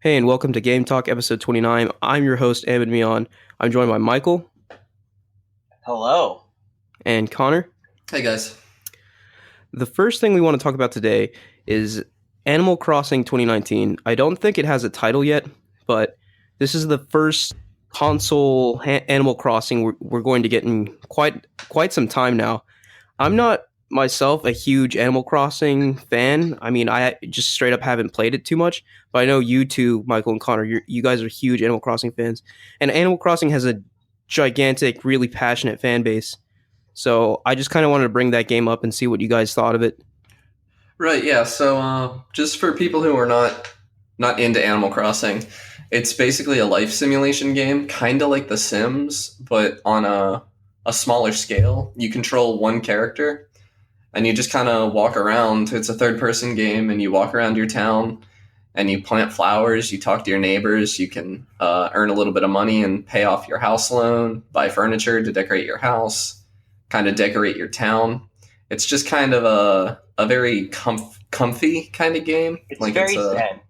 Hey, and welcome to Game Talk episode 29. I'm your host, Ahmed Mian. I'm joined by Michael Hello. and Connor. Hey guys. The first thing we want to talk about today is Animal Crossing 2019. I don't think it has a title yet, but this is the first console Animal Crossing we're going to get in quite some time now. I'm not myself a huge Animal Crossing fan. I mean, I just straight up haven't played it too much, but I know you two, Michael and Connor, you guys are huge Animal Crossing fans. And Animal Crossing has a gigantic, really passionate fan base. So I just kind of wanted to bring that game up and see what you guys thought of it. Right, yeah. So just for people who are not into Animal Crossing, it's basically a life simulation game, kind of like The Sims, but on a smaller scale. You control one character, and you just kind of walk around. It's a third-person game, and you walk around your town, and you plant flowers. You talk to your neighbors. You can earn a little bit of money and pay off your house loan, buy furniture to decorate your house, kind of decorate your town. It's just kind of a very comfy kind of game. It's like very zen.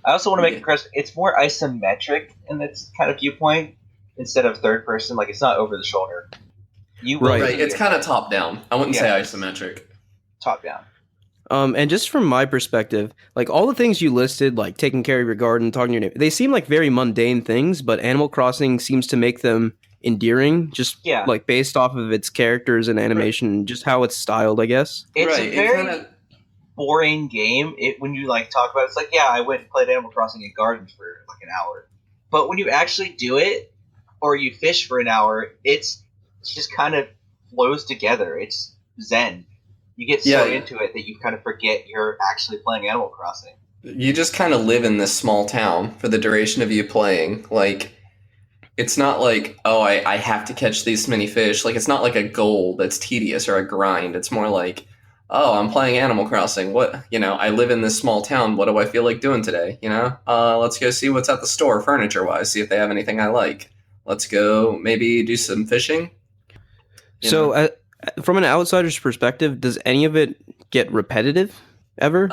I also want to make it crisp. It's more isometric in its kind of viewpoint instead of third person. Like, it's not over the shoulder. Right. It's kind of top down. I wouldn't say isometric. Top down. And just from my perspective, like all the things you listed, like taking care of your garden, talking to your neighbor, they seem like very mundane things, but Animal Crossing seems to make them endearing, just like based off of its characters and animation, and just how it's styled, I guess. It's a very boring game. When you like talk about it, it's like, yeah, I went and played Animal Crossing in gardens for like an hour. But when you actually do it, or you fish for an hour, it's just kind of flows together. It's zen. You get so into it that you kind of forget you're actually playing Animal Crossing. You just kind of live in this small town for the duration of you playing. Like, it's not like, oh, I have to catch these many fish. Like, it's not like a goal that's tedious or a grind. It's more like, oh, I'm playing Animal Crossing. I live in this small town. What do I feel like doing today? Let's go see what's at the store furniture-wise, see if they have anything I like. Let's go maybe do some fishing. So, from an outsider's perspective, does any of it get repetitive ever?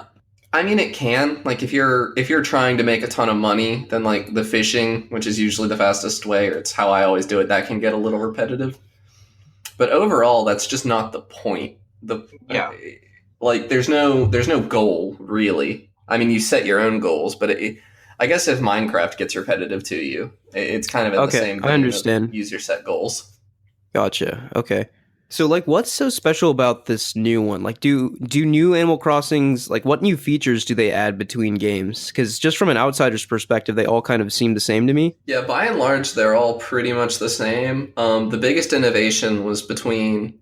I mean, it can. Like, if you're trying to make a ton of money, then like the fishing, which is usually the fastest way, or it's how I always do it, that can get a little repetitive. But overall, that's just not the point. There's no goal really. I mean, you set your own goals, but I guess if Minecraft gets repetitive to you, it's kind of in the same vein. I understand. Use your set goals. Gotcha. Okay. So, like, what's so special about this new one? Like, do new Animal Crossings, like, what new features do they add between games? Because just from an outsider's perspective, they all kind of seem the same to me. Yeah, by and large, they're all pretty much the same. The biggest innovation was between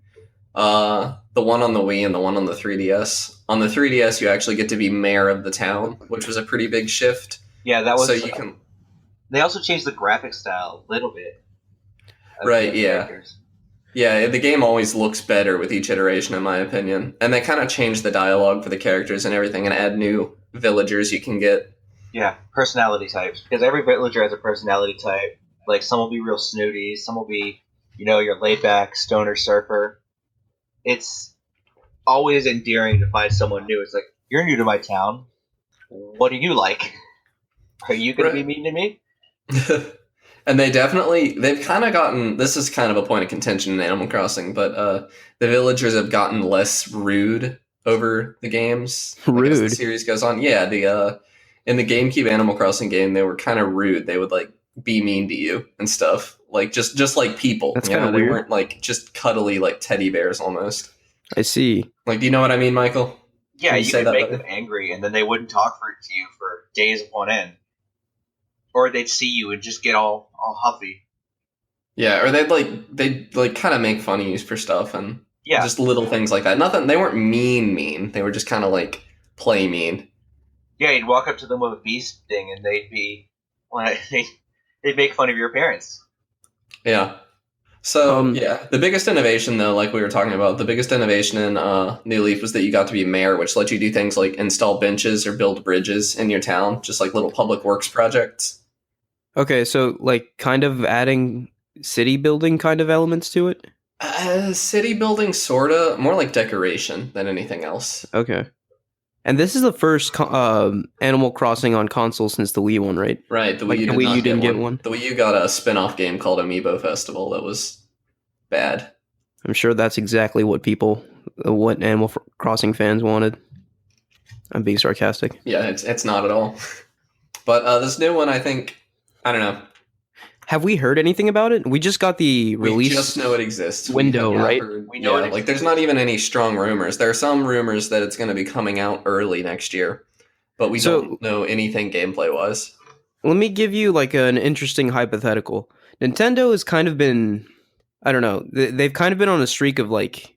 the one on the Wii and the one on the 3DS. On the 3DS, you actually get to be mayor of the town, which was a pretty big shift. Yeah, that was... So you can... They also changed the graphic style a little bit. Right, yeah. Characters. Yeah, the game always looks better with each iteration, in my opinion. And they kind of changed the dialogue for the characters and everything and add new villagers you can get. Yeah, personality types. Because every villager has a personality type. Like, some will be real snooty, some will be, your laid-back stoner surfer. It's always endearing to find someone new. It's like, you're new to my town. What do you like? Are you going to be mean to me? And they've kind of gotten, this is kind of a point of contention in Animal Crossing, but the villagers have gotten less rude over the games. Rude? As the series goes on. Yeah, in the GameCube Animal Crossing game, they were kind of rude. They would, like, be mean to you and stuff. Like, just like people. That's kind of weird. They weren't, like, just cuddly, like, teddy bears almost. I see. Like, do you know what I mean, Michael? Yeah, you could make them angry, and then they wouldn't talk to you for days upon end. Or they'd see you and just get all huffy. Yeah, or they'd kind of make fun of you for stuff and just little things like that. Nothing. They weren't mean. They were just kind of like play mean. Yeah, you'd walk up to them with a bee sting, and they'd make fun of your appearance. Yeah. So the biggest innovation, though, like we were talking about, the biggest innovation in New Leaf was that you got to be mayor, which let you do things like install benches or build bridges in your town, just like little public works projects. Okay, so, like, kind of adding city building kind of elements to it? City building, sorta. More like decoration than anything else. Okay. And this is the first Animal Crossing on console since the Wii one, right? Right, the Wii Like U the did Wii U not get didn't get one. one. The Wii U got a spin-off game called Amiibo Festival that was bad. I'm sure that's exactly what what Animal Crossing fans wanted. I'm being sarcastic. Yeah, it's not at all. But this new one, I think, I don't know. Have we heard anything about it? We just got the We release just know it exists. window, We have not right? heard, We know yeah, it like there's not even any strong rumors. There are some rumors that it's going to be coming out early next year, but we So don't know anything gameplay-wise. let me give you like an interesting hypothetical. Nintendo has kind of been, I don't know, they've kind of been on a streak of like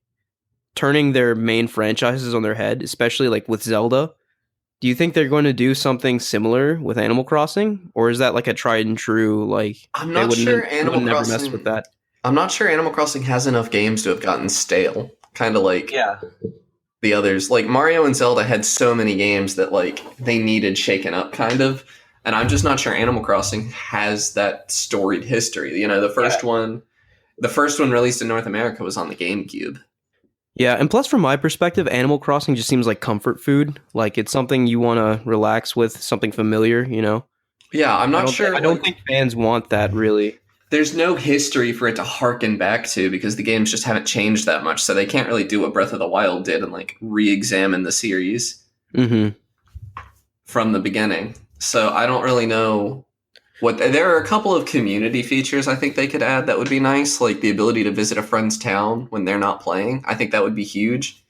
turning their main franchises on their head, especially like with Zelda. Do you think they're going to do something similar with Animal Crossing, or is that like a tried and true like I'm they not sure they would never mess with that? I'm not sure Animal Crossing has enough games to have gotten stale. Kind of like Yeah, the others. Like Mario and Zelda had so many games that like they needed shaken up kind of. And I'm just not sure Animal Crossing has that storied history. You know, the first one released in North America was on the GameCube. Yeah, and plus from my perspective, Animal Crossing just seems like comfort food. Like it's something you want to relax with, something familiar, you know. Yeah, I'm not sure. I don't think fans want that really. There's no history for it to harken back to because the games just haven't changed that much, so they can't really do what Breath of the Wild did and like re-examine the series Mhm. from the beginning. So I don't really know what there are a couple of community features I think they could add that would be nice, like the ability to visit a friend's town when they're not playing. I think that would be huge.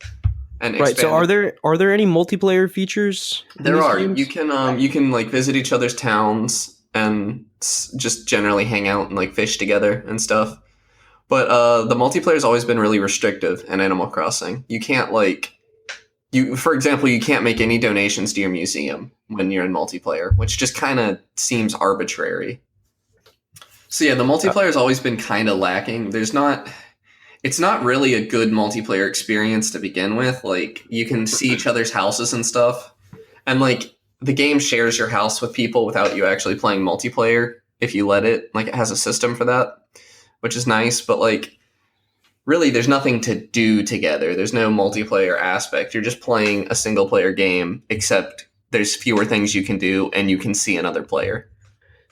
And Right. So are there any multiplayer features in There these are. games? You can like visit each other's towns and just generally hang out and like fish together and stuff. But the multiplayer's always been really restrictive in Animal Crossing. You can't like for example, you can't make any donations to your museum when you're in multiplayer, which just kind of seems arbitrary. So yeah, the multiplayer's always been kind of lacking. It's not really a good multiplayer experience to begin with. Like you can see each other's houses and stuff. And like the game shares your house with people without you actually playing multiplayer if you let it. Like it has a system for that, which is nice, but like really there's nothing to do together. There's no multiplayer aspect. You're just playing a single player game, except there's fewer things you can do and you can see another player.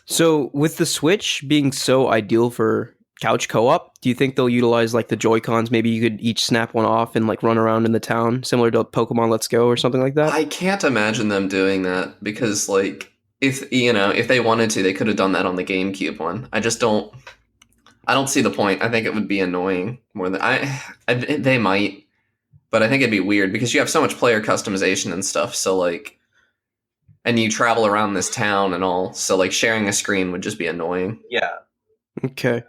So with the Switch being so ideal for couch co-op, do you think they'll utilize like the Joy-Cons? Maybe you could each snap one off and like run around in the town, similar to Pokemon Let's Go or something like that? I can't imagine them doing that because like if if they wanted to, they could have done that on the GameCube one. I don't see the point. I think it would be annoying more than they might, but I think it'd be weird because you have so much player customization and stuff. So like, and you travel around this town and all. So like, sharing a screen would just be annoying. yeah. Okay.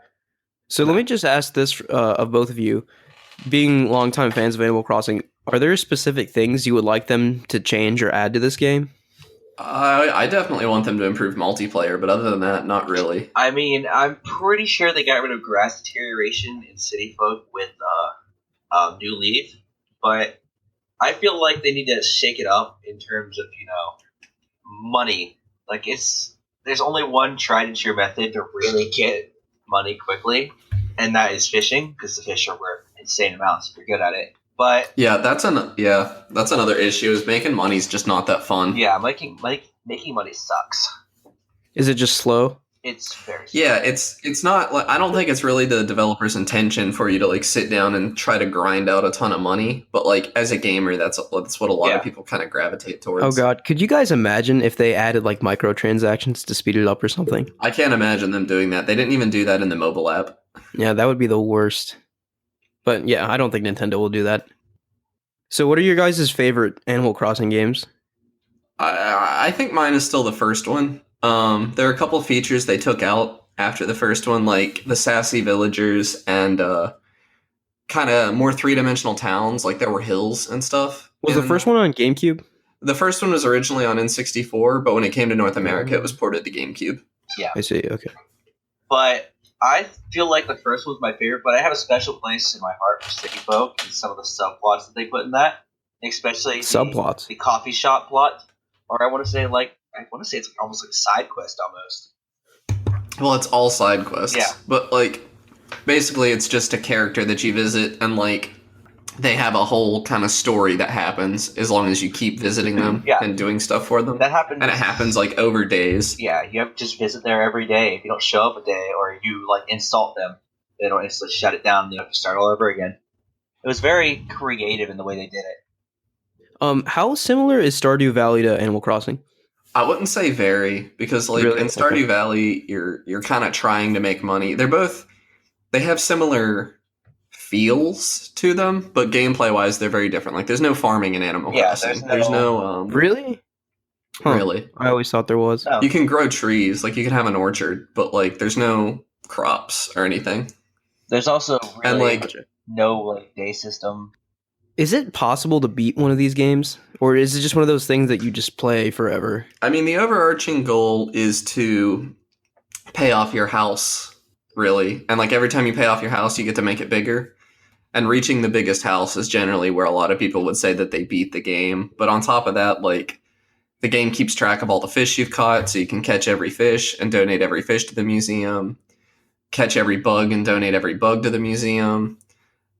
So let me just ask this of both of you. Being longtime fans of Animal Crossing, are there specific things you would like them to change or add to this game? I definitely want them to improve multiplayer, but other than that, not really. I mean, I'm pretty sure they got rid of grass deterioration in City Folk with New Leaf, but I feel like they need to shake it up in terms of money. Like there's only one tried and true method to really get money quickly, and that is fishing because the fish are worth insane amounts if you're good at it. But Yeah, that's another issue. Is making money's just not that fun. yeah, making money sucks. Is it just slow? It's very Yeah, it's not. Like, I don't think it's really the developer's intention for you to like sit down and try to grind out a ton of money. But like as a gamer, that's what a lot Yeah. of people kind of gravitate towards. Oh god, could you guys imagine if they added like microtransactions to speed it up or something? I can't imagine them doing that. They didn't even do that in the mobile app. Yeah, that would be the worst. But yeah, I don't think Nintendo will do that. So what are your guys' favorite Animal Crossing games? I think mine is still the first one. There are a couple features they took out after the first one, like the sassy villagers and kind of more three-dimensional towns. Like there were hills and stuff. Was the first one on GameCube? The first one was originally on N64, but when it came to North America, it was ported to GameCube. I see, okay. But I feel like the first was my favorite, but I have a special place in my heart for City Folk and some of the subplots that they put in that, especially Subplots? the coffee shop plot, or I want to say it's almost like a side quest almost. Well, it's all side quests. Yeah. But, like, basically it's just a character that you visit, and, like, they have a whole kind of story that happens as long as you keep visiting them Yeah. and doing stuff for them. That happens. And it happens like over days. Yeah, you have to just visit there every day. If you don't show up a day or you like insult them, they don't instantly shut it down. You have to start all over again. It was very creative in the way they did it. How similar is Stardew Valley to Animal Crossing? I wouldn't say very, because like Really? in Stardew Okay. Valley, you're kind of trying to make money. They have similar feels to them, but gameplay wise, they're very different. Like there's no farming in Animal Yeah, Crossing. there's no- Really? Huh. Really. I always thought there was. No, You can grow trees, like you can have an orchard, but like there's no crops or anything. there's also And really like no like day system. Is it possible to beat one of these games? Or is it just one of those things that you just play forever? I mean, the overarching goal is to pay off your house, really. And like every time you pay off your house, you get to make it bigger. And reaching the biggest house is generally where a lot of people would say that they beat the game. But on top of that, like the game keeps track of all the fish you've caught, so you can catch every fish and donate every fish to the museum, catch every bug and donate every bug to the museum,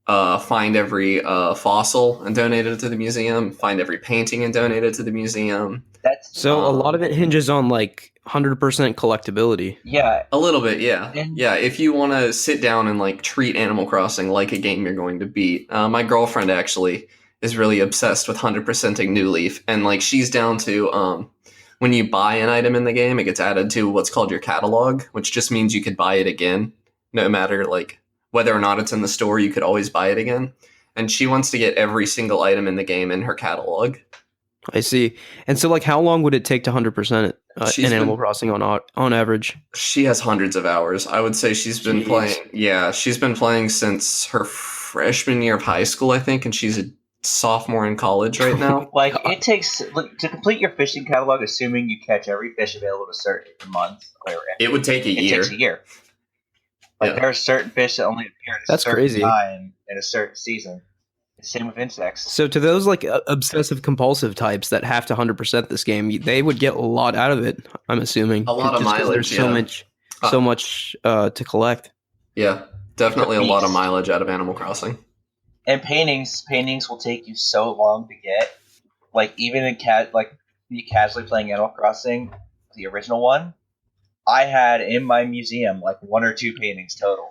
find every fossil and donate it to the museum, find every painting and donate it to the museum. That's So a lot of it hinges on like 100% collectability. yeah. A little bit, yeah. And- Yeah, if you want to sit down and like treat Animal Crossing like a game you're going to beat. My girlfriend actually is really obsessed with 100%ing New Leaf, and like she's down to when you buy an item in the game, it gets added to what's called your catalog, which just means you could buy it again, no matter like whether or not it's in the store. You could always buy it again, and she wants to get every single item in the game in her catalog. I see. And so like how long would it take to 100% She's in been- Animal Crossing on average? She has hundreds of hours. I would say she's been Jeez. playing. Yeah, she's been playing since her freshman year of high school, I think, and she's a sophomore in college right now. Like it takes like, to complete your fishing catalog, assuming you catch every fish available to certain month. Or It would take a it year. takes a year. Like Yeah. there are certain fish that only appear at a That's certain crazy. time in a certain season. Same with insects. So to those like obsessive compulsive types that have to 100% this game, they would get a lot out of it, I'm assuming. A lot of Just 'cause mileage, There's so yeah. much so much to collect. Yeah, definitely a lot of Beast. mileage out of Animal Crossing. And paintings will take you so long to get. Like even in me casually playing Animal Crossing, the original one, I had in my museum like 1 or 2 paintings total.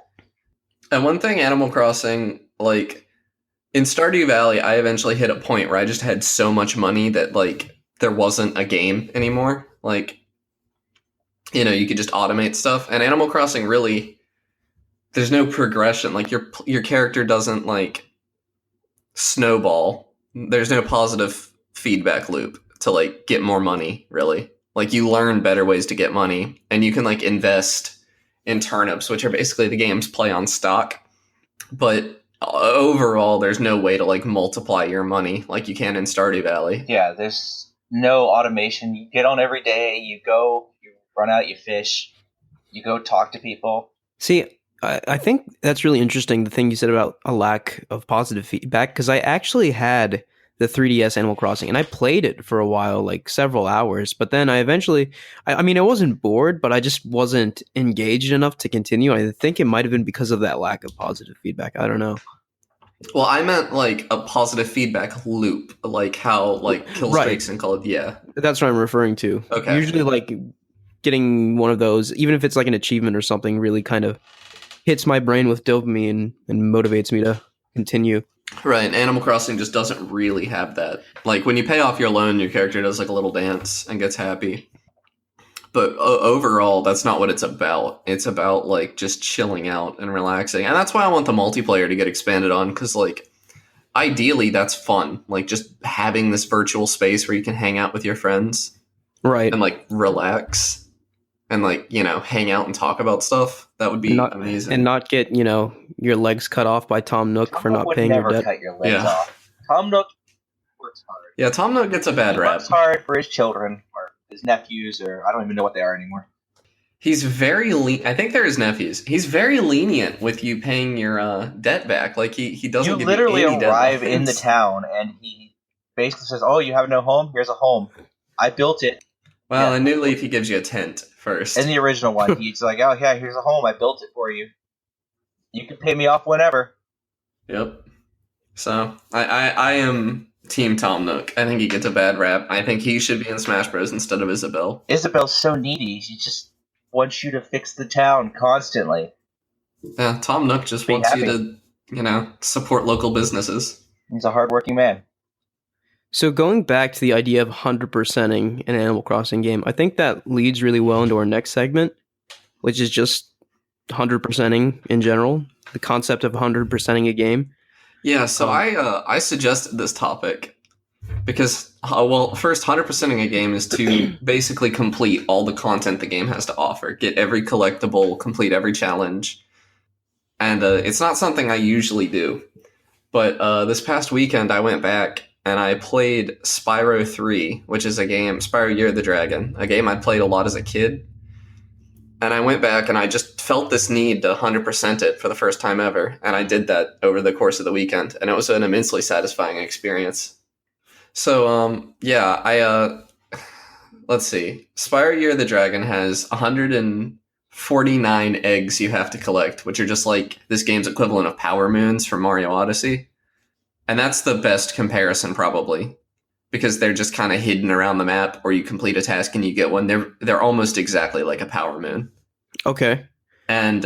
And one thing Animal Crossing, like in Stardew Valley, I eventually hit a point where I just had so much money that like there wasn't a game anymore. Like, you know, you could just automate stuff. And Animal Crossing really, there's no progression. Like your character doesn't like snowball. There's no positive feedback loop to like get more money, really. Like you learn better ways to get money, and you can like invest in turnips, which are basically the game's play on stock. But overall, there's no way to like multiply your money like you can in Stardew Valley. Yeah, there's no automation. You get on every day, you go, you run out, you fish, you go talk to people. See, I think that's really interesting, the thing you said about a lack of positive feedback, because I actually had the 3DS Animal Crossing, and I played it for a while, like several hours, but then I eventually, I mean, I wasn't bored, but I just wasn't engaged enough to continue. I think it might have been because of that lack of positive feedback. I don't know. Well, I meant like a positive feedback loop, like how like kill Right. streaks and call it. Yeah. That's what I'm referring to. Okay. Usually, like, getting one of those, even if it's like an achievement or something, really kind of hits my brain with dopamine and motivates me to continue. Right. Animal Crossing just doesn't really have that. Like when you pay off your loan, your character does like a little dance and gets happy. But overall, that's not what it's about. It's about like just chilling out and relaxing. And that's why I want the multiplayer to get expanded on, because like ideally that's fun. Like just having this virtual space where you can hang out with your friends Right. and like relax and like, you know, hang out and talk about stuff. That would be amazing. And not get, your legs cut off by Tom Nook for Tom not would paying your never debt. cut your legs Yeah. off. Tom Nook works hard. Yeah, Tom Nook gets a bad He rap. works hard for his children or his nephews, or I don't even know what they are anymore. He's very I think they're his nephews. He's very lenient with you paying your debt back. Like he doesn't You give literally you any debt arrive in the loans. town, and he basically says, "Oh, you have no home? Here's a home. I built it." Well, Yeah. in New Leaf, he gives you a tent first. In the original one, he's like, "Oh yeah, here's a home. I built it for you. You can pay me off whenever." Yep. So I am Team Tom Nook. I think he gets a bad rap. I think he should be in Smash Bros. Instead of Isabelle. Isabel's so needy. She just wants you to fix the town constantly. Yeah, Tom Nook just Be wants you happy. to, support local businesses. He's a hardworking man. So going back to the idea of 100%ing an Animal Crossing game, I think that leads really well into our next segment, which is just 100%ing in general, the concept of 100%ing a game. Yeah, so Um, I suggested this topic because first 100%ing a game is to basically complete all the content the game has to offer, get every collectible, complete every challenge, and it's not something I usually do. But this past weekend, I went back and I played Spyro 3, which is a game, Spyro Year of the Dragon, a game I played a lot as a kid. And I went back and I just felt this need to 100% it for the first time ever. And I did that over the course of the weekend. And it was an immensely satisfying experience. So, yeah, let's see. Spyro Year of the Dragon has 149 eggs you have to collect, which are just like this game's equivalent of Power Moons from Mario Odyssey. And that's the best comparison, probably, because they're just kind of hidden around the map, or you complete a task and you get one. They're almost exactly like a Power Moon. okay. And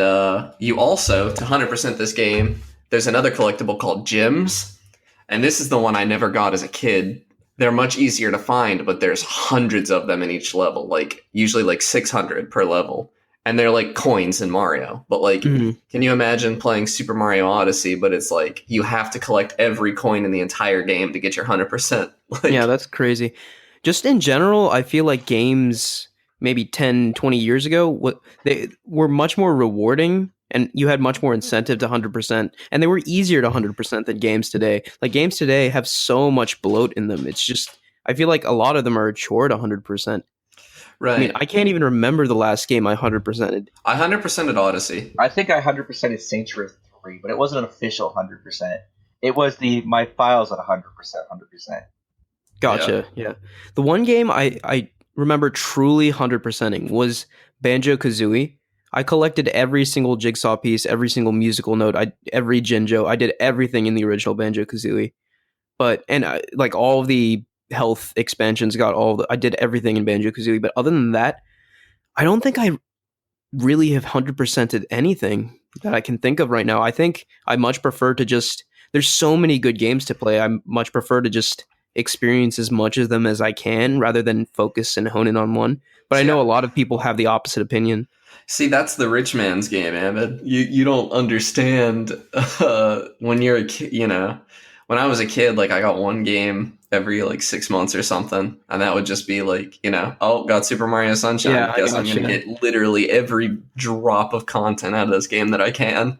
you also, to 100% this game, there's another collectible called Gems. And this is the one I never got as a kid. They're much easier to find, but there's hundreds of them in each level, like usually like 600 per level. And they're like coins in Mario. But like, Mhm. can you imagine playing Super Mario Odyssey, but it's like you have to collect every coin in the entire game to get your 100%? Yeah, Like, that's crazy. Just in general, I feel like games maybe 10, 20 years ago, they were much more rewarding and you had much more incentive to 100%, and they were easier to 100% than games today. Like games today have so much bloat in them. It's just I feel like a lot of them are a chore to 100%. I mean, right. I can't even remember the last game I 100%ed. I 100%ed Odyssey. I think I 100% is Saints Row 3, but it wasn't an official 100%. It was my files at 100%, 100%. Yeah. Gotcha. Yeah. The one game I remember truly 100%ing was Banjo-Kazooie. I collected every single jigsaw piece, every single musical note, every Jinjo. I did everything in the original Banjo-Kazooie. But and like all of the health expansions got I did everything in Banjo-Kazooie, but other than that, I don't think I really have 100%ed anything that I can think of right now. I think I much prefer to just there's so many good games to play. I much prefer to just experience as much of them as I can rather than focus and hone in on one. But I See, know a lot of people have the opposite opinion. See, that's the rich man's game, Ahmed. You don't understand when you're a kid. When I was a kid, like I got one game every like 6 months or something, and that would just be like, oh, got Super Mario Yeah, Sunshine. I Guess I'm gonna gotcha. get literally every drop of content out of this game that I can.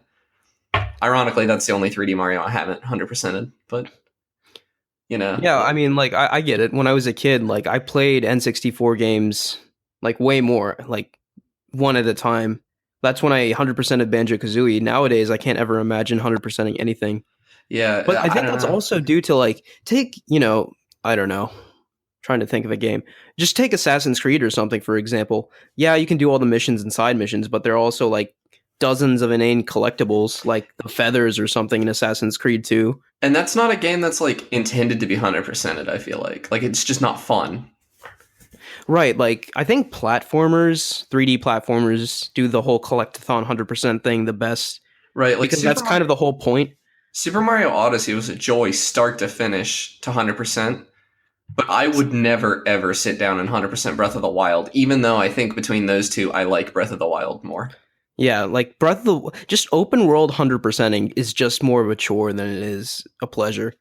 Ironically, that's the only 3D Mario I haven't 100%ed, but Yeah, I mean, like I get it. When I was a kid, like I played N64 games like way more, like one at a time. That's when I 100% of Banjo Kazooie. Nowadays, I can't ever imagine 100%ing anything. But yeah, I I think don't that's know. also due to like take I don't know, trying to think of a game. Just take Assassin's Creed or something for example. Yeah, you can do all the missions and side missions, but there are also like dozens of inane collectibles like the feathers or something in Assassin's Creed 2. And that's not a game that's like intended to be 100%ed. I feel like it's just not fun. Right, like I think platformers, 3D platformers do the whole collectathon 100% thing the best Right, like because that's kind of the whole point. Super Mario Odyssey was a joy start to finish to 100%, but I would never ever sit down and 100% Breath of the Wild, even though I think between those two, I like Breath of the Wild more. Yeah, like Breath of the just open world 100%ing is just more of a chore than it is a pleasure.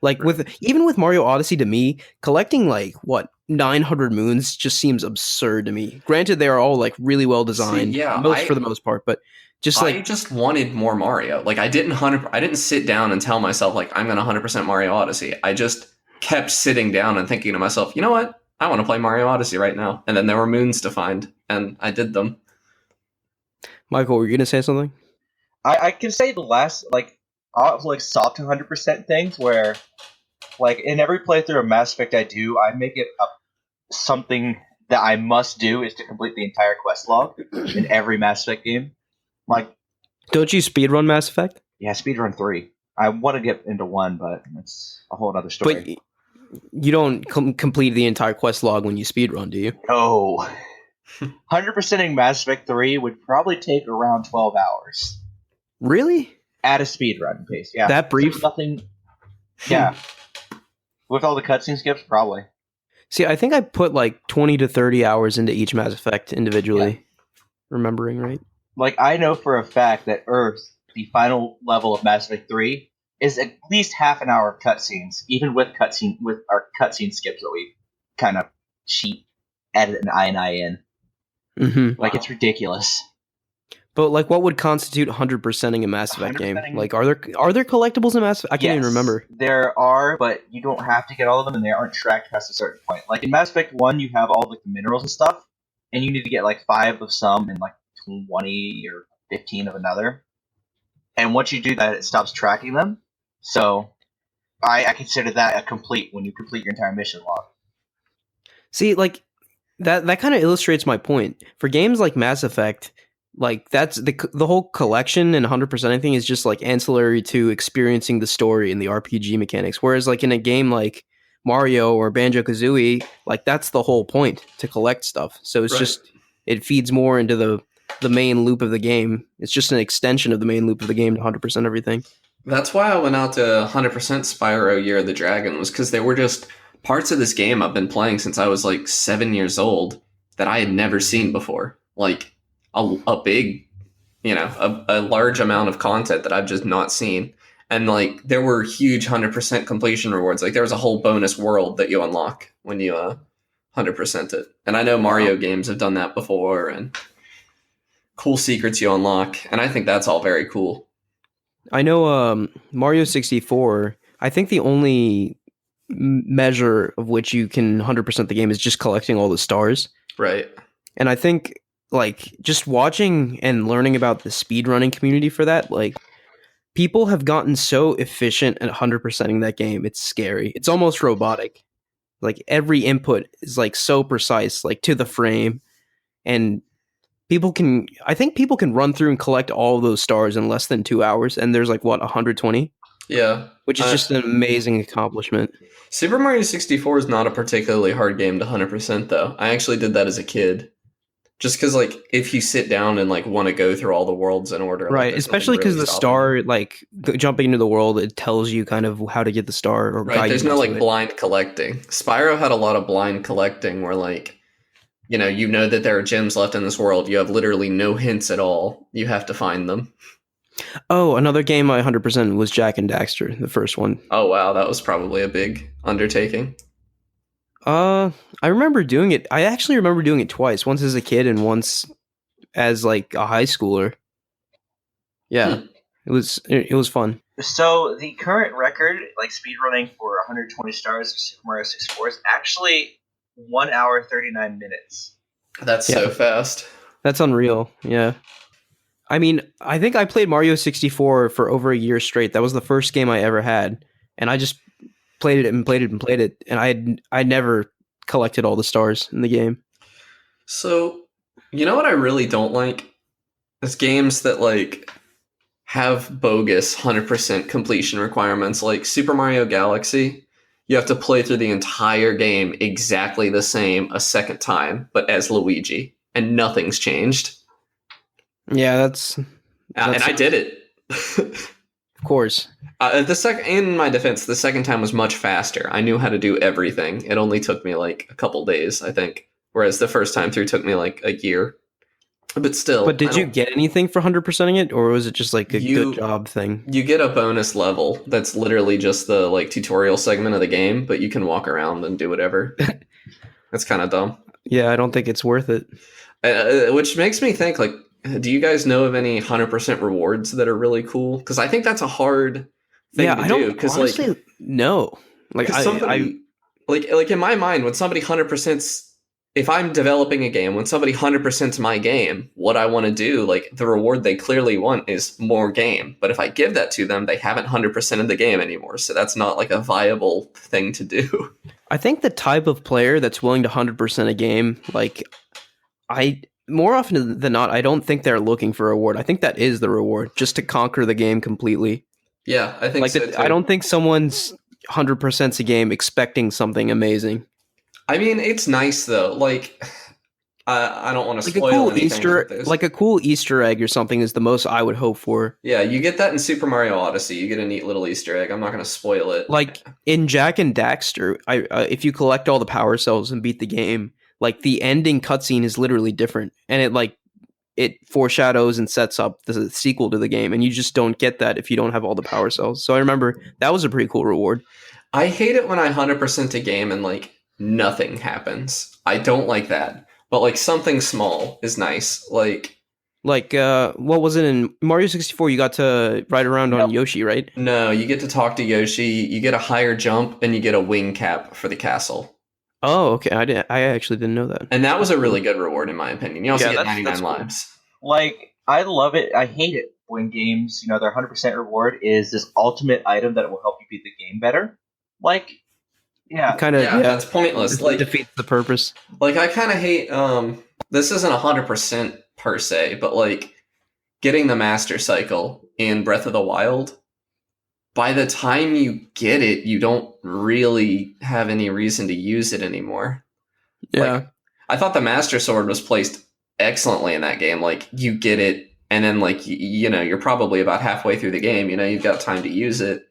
Like Right. with even with Mario Odyssey to me, collecting like what 900 moons just seems absurd to me. Granted they are all like really well See, designed, yeah, most for the most part, but just I like just wanted more Mario. Like I didn't sit down and tell myself like I'm gonna 100% Mario Odyssey. I just kept sitting down and thinking to myself, you know what? I want to play Mario Odyssey right now. And then there were moons to find, and I did them. Michael, were you going to say something? I can say the last, like soft 100% things where, like, in every playthrough of Mass Effect I do, I make it something that I must do is to complete the entire quest log in every Mass Effect game. Like, Don't you speedrun Mass Effect? yeah, speedrun 3. I want to get into 1, but it's a whole other But story. you don't complete the entire quest log when you speedrun, do you? No. 100%ing Mass Effect 3 would probably take around 12 hours. Really? At a speedrun pace, yeah. That brief? So nothing. Yeah. With all the cutscene skips, probably. See, I think I put like 20 to 30 hours into each Mass Effect individually. Yeah. Remembering right? Like, I know for a fact that Earth, the final level of Mass Effect 3, is at least half an hour of cutscenes, even with our cutscene skips that we kind of cheat, edit an I in. Mm-hmm. Like, it's ridiculous. But like, what would constitute 100%ing a Mass Effect game? 100%ing Like, are there collectibles in Mass Effect? I can't even remember. There are, but you don't have to get all of them, and they aren't tracked past a certain point. Like in Mass Effect 1, you have all like the minerals and stuff, and you need to get like 5 of some and like 20 or 15 of another. And once you do that, it stops tracking them. So I consider that a complete when you complete your entire mission log. See, like that kind of illustrates my point. For games like Mass Effect, like that's the whole collection and 100% thing is just like ancillary to experiencing the story and the RPG mechanics. Whereas like in a game like Mario or Banjo-Kazooie, like that's the whole point, to collect stuff. So it's just it feeds more into the main loop of the game. It's just an extension of the main loop of the game to 100% everything. That's why I went out to 100% Spyro Year of the Dragon, was because there were just parts of this game I've been playing since I was like 7 years old that I had never seen before. Like a big, a large amount of content that I've just not seen. And like there were huge 100% completion rewards. Like there was a whole bonus world that you unlock when you 100% it. And I know Mario games have done that before, and cool secrets you unlock. And I think that's all very cool. I know Mario 64, I think the only measure of which you can 100% the game is just collecting all the stars. Right. And I think like just watching and learning about the speedrunning community for that, like people have gotten so efficient at 100%ing that game. It's scary. It's almost robotic. Like every input is like so precise, like to the frame. And I think people can run through and collect all of those stars in less than 2 hours. And there's like, what, 120? Yeah. Which is just an amazing accomplishment. Super Mario 64 is not a particularly hard game to 100%, though. I actually did that as a kid. Just because, like, if you sit down and, like, want to go through all the worlds in order. Right, like, especially because really the star, like, jumping into the world, it tells you kind of how to get the star. Or right, there's no, like, it. blind collecting. Spyro had a lot of blind collecting where, like, you know that there are gems left in this world. You have literally no hints at all. You have to find them. Oh, another game I 100% was Jak and Daxter, the first one. Oh, wow, that was probably a big undertaking. I remember doing it. I actually remember doing it twice. Once as a kid and once as like a high schooler. Yeah, it was fun. So the current record, like speedrunning for 120 stars of Super Mario 64, is actually 1 hour 39 minutes. That's so fast. That's unreal. Yeah. I mean, I think I played Mario 64 for over a year straight. That was the first game I ever had, and I just played it and played it and played it, and I never collected all the stars in the game. So, you know what I really don't like? Is games that like have bogus 100% completion requirements, like Super Mario Galaxy. You have to play through the entire game exactly the same a second time, but as Luigi, and nothing's changed. Yeah, that's and I did it. Of course. In my defense, the second time was much faster. I knew how to do everything. It only took me like a couple days, I think. Whereas the first time through took me like a year. But still. But did you get anything for 100%ing it, or was it just like a good job thing? You get a bonus level that's literally just the like tutorial segment of the game, but you can walk around and do whatever. That's kind of dumb. Yeah, I don't think it's worth it. Which makes me think, like, do you guys know of any 100% rewards that are really cool? Because I think that's a hard thing to do. Because honestly, like, no. Like like in my mind, when somebody 100%, if I'm developing a game, when somebody 100%'s my game, what I want to do, like the reward they clearly want is more game. But if I give that to them, they haven't 100% of the game anymore. So that's not like a viable thing to do. I think the type of player that's willing to 100% a game, like more often than not, I don't think they're looking for a reward. I think that is the reward, just to conquer the game completely. Yeah, I think Like so I too. don't think someone's 100% a game expecting something amazing. I mean, it's nice though. Like, I don't want to Like a spoil cool anything with Easter, this. like a cool Easter egg or something is the most I would hope for. Yeah, you get that in Super Mario Odyssey. You get a neat little Easter egg. I'm not going to spoil it. Like in Jack and Daxter, if you collect all the power cells and beat the game, like the ending cutscene is literally different, and it foreshadows and sets up the sequel to the game, and you just don't get that if you don't have all the power cells. So I remember that was a pretty cool reward. I hate it when I 100% a game and like nothing happens. I don't like that. But like something small is nice. Like Like what was it in Mario 64? You got to ride around on No. Yoshi, right? no, you get to talk to Yoshi, you get a higher jump, and you get a wing cap for the castle. Oh, okay. I actually didn't know that. And that was a really good reward in my opinion. You also Yeah, get that's 99 cool. lives. Like, I love it. I hate it when games, their 100% reward is this ultimate item that will help you beat the game better. Like, yeah, Kind of, Yeah, that's pointless. it defeats the purpose. Like I kind of hate this isn't 100% per se, but like getting the master cycle in Breath of the Wild, by the time you get it, you don't really have any reason to use it anymore. Yeah. Like I thought the master sword was placed excellently in that game. Like you get it and then like you're probably about halfway through the game, you've got time to use it.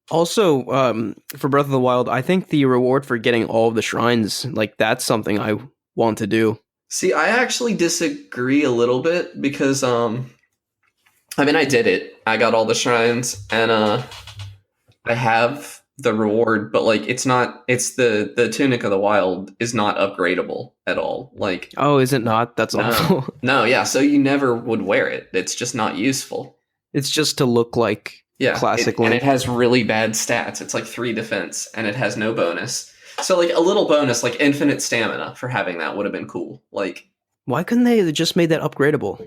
Also, for Breath of the Wild, I think the reward for getting all of the shrines, like that's something I want to do. See, I actually disagree a little bit because I mean I did it. I got all the shrines and I have the reward, but like it's the Tunic of the Wild is not upgradable at all. Like Oh, is it not? That's no. awful. No, yeah, so you never would wear it. It's just not useful. It's just to look like Yeah, classic and Link. it has really bad stats. It's like 3 defense and it has no bonus. So like a little bonus like infinite stamina for having that would have been cool. Like Why couldn't they have just made that upgradable?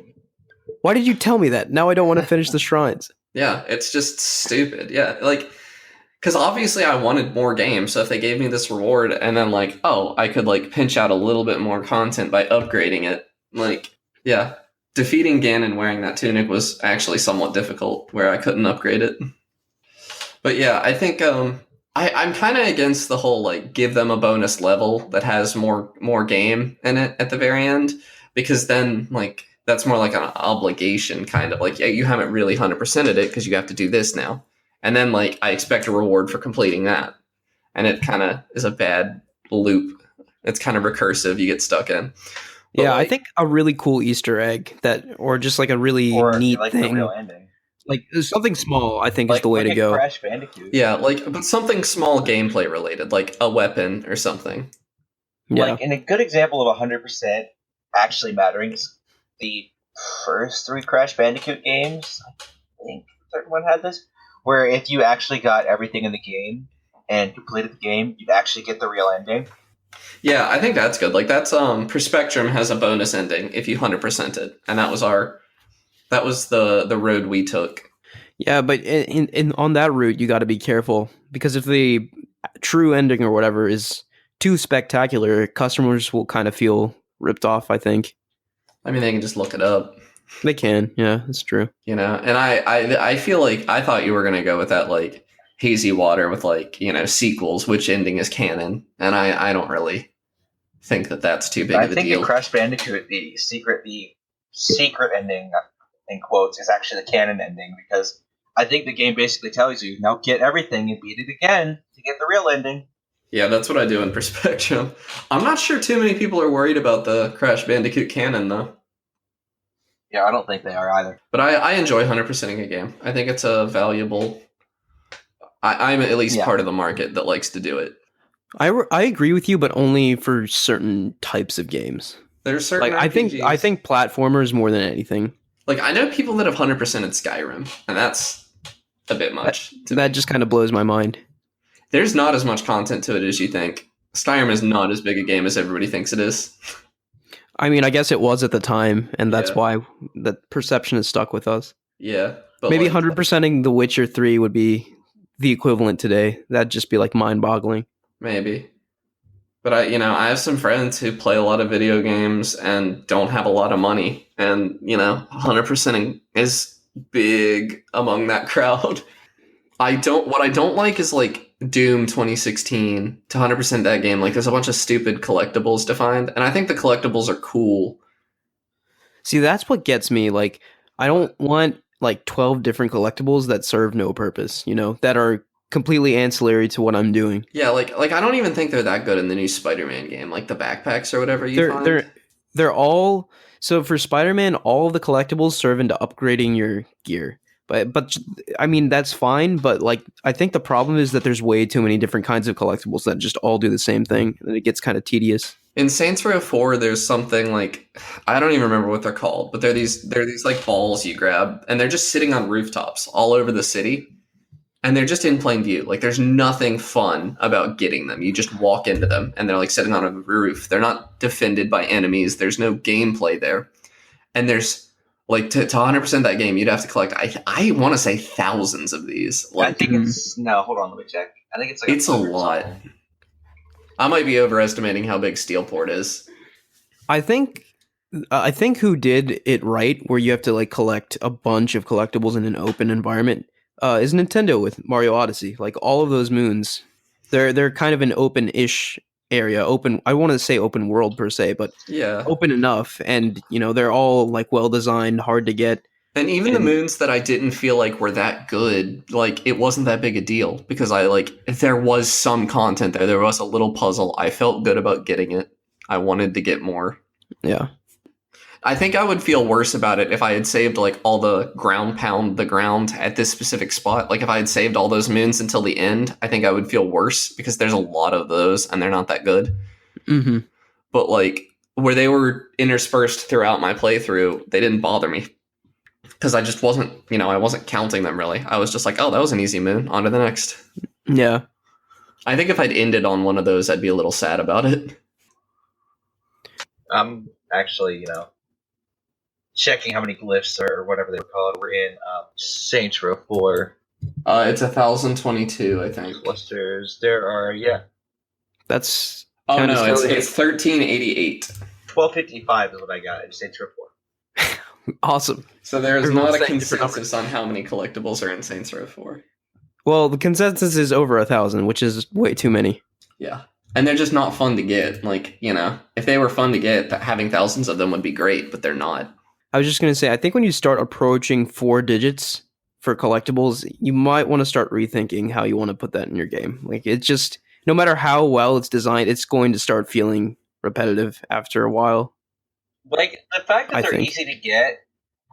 Why did you tell me that? Now I don't want to finish the shrines. yeah, it's just stupid. Yeah, like because obviously I wanted more games, so if they gave me this reward and then like, oh, I could like pinch out a little bit more content by upgrading it, like, yeah. Defeating Ganon wearing that tunic was actually somewhat difficult, where I couldn't upgrade it. But yeah, I think I'm kind of against the whole like give them a bonus level that has more game in it at the very end, because then like that's more like an obligation kind of like, yeah, you haven't really 100%ed it because you have to do this now. And then like I expect a reward for completing that. And it kind of is a bad loop. It's kind of recursive, you get stuck in. But Yeah, like, I think a really cool Easter egg or just like a really or neat like thing, the real ending. like something small, I think is Like, the way look to at go. Crash Bandicoot. yeah, like but something small gameplay related, like a weapon or something. Yeah, Like, and a good example of 100% actually mattering is the first 3 Crash Bandicoot games. I think the third one had this, where if you actually got everything in the game and completed the game, you'd actually get the real ending. Yeah, I think that's good. Like that's Perspectrum has a bonus ending if you 100% it, and that was the road we took. yeah, but in on that route, you got to be careful because if the true ending or whatever is too spectacular, customers will kind of feel ripped off. I think I mean, they can just look it up, they can. Yeah, that's true. And I feel like I thought you were gonna go with that like Hazy Water with like sequels, which ending is canon, and I don't really think that that's too big I of a think deal. in Crash Bandicoot, the secret ending, in quotes, is actually the canon ending, because I think the game basically tells you, now get everything and beat it again to get the real ending. Yeah, that's what I do in Perspectum. I'm not sure too many people are worried about the Crash Bandicoot canon though. Yeah, I don't think they are either. But I enjoy 100%ing a game. I think it's a valuable. I'm at least Yeah. part of the market that likes to do it. I agree with you, but only for certain types of games. There's certain Like RPGs. I think platformers more than anything. Like I know people that have 100%ed Skyrim, and that's a bit much. That just kind of blows my mind. There's not as much content to it as you think. Skyrim is not as big a game as everybody thinks it is. I mean, I guess it was at the time, and that's Yeah. why the perception is stuck with us. Yeah, but Maybe like, 100%ing The Witcher 3 would be the equivalent today. That'd just be like mind-boggling. maybe. But I have some friends who play a lot of video games and don't have a lot of money, and 100%ing is big among that crowd. What I don't like is like Doom 2016 to 100% that game. Like there's a bunch of stupid collectibles defined, and I think the collectibles are cool. See, that's what gets me. Like, I don't want like 12 different collectibles that serve no purpose, that are completely ancillary to what I'm doing. Yeah, like I don't even think they're that good in the new Spider-Man game, like the backpacks or whatever you They're find. they're they're all so for Spider-Man, all of the collectibles serve into upgrading your gear. But I mean that's fine, but like I think the problem is that there's way too many different kinds of collectibles that just all do the same thing, and it gets kind of tedious. In Saints Row 4, there's something like I don't even remember what they're called, but they're these like balls you grab, and they're just sitting on rooftops all over the city, and they're just in plain view. Like there's nothing fun about getting them. You just walk into them, and they're like sitting on a roof. They're not defended by enemies. There's no gameplay there, and there's like to 100% that game, you'd have to collect. I want to say thousands of these. I Like think it's no. Hold on, let me check. I think it's like it's a 100 lot. something. I might be overestimating how big Steelport is. I think I think who did it right, where you have to like collect a bunch of collectibles in an open environment, is Nintendo with Mario Odyssey. Like all of those moons, they're kind of an open-ish area. Open. I want to say open world per se, but Yeah. open enough, and they're all like well designed, hard to get. And even the And moons that I didn't feel like were that good, like it wasn't that big a deal because if there was some content there. There was a little puzzle. I felt good about getting it. I wanted to get more. yeah, I think I would feel worse about it if I had saved like all the ground pound the ground at this specific spot. Like if I had saved all those moons until the end, I think I would feel worse because there's a lot of those and they're not that good. hmm But like where they were interspersed throughout my playthrough, they didn't bother me because I just wasn't, I wasn't counting them really. I was just like, oh, that was an easy moon. On to the next. yeah. I think if I'd ended on one of those, I'd be a little sad about it. I'm actually, checking how many glyphs or whatever they were called were in Saints Row 4 It's 1022, I think. clusters. There are, That's Oh kinda no, silly. it's 1388. 1255 is what I got in Saints Row 4. Awesome. So there's Everyone's not a saying different consensus on how many collectibles are in Saints Row 4. Well, the consensus is over 1,000, which is way too many. Yeah. And they're just not fun to get. Like, if they were fun to get, having thousands of them would be great, but they're not. I was just going to say, I think when you start approaching 4 digits for collectibles, you might want to start rethinking how you want to put that in your game. Like, it's just, no matter how well it's designed, it's going to start feeling repetitive after a while. Like, the fact that I they're think. easy to get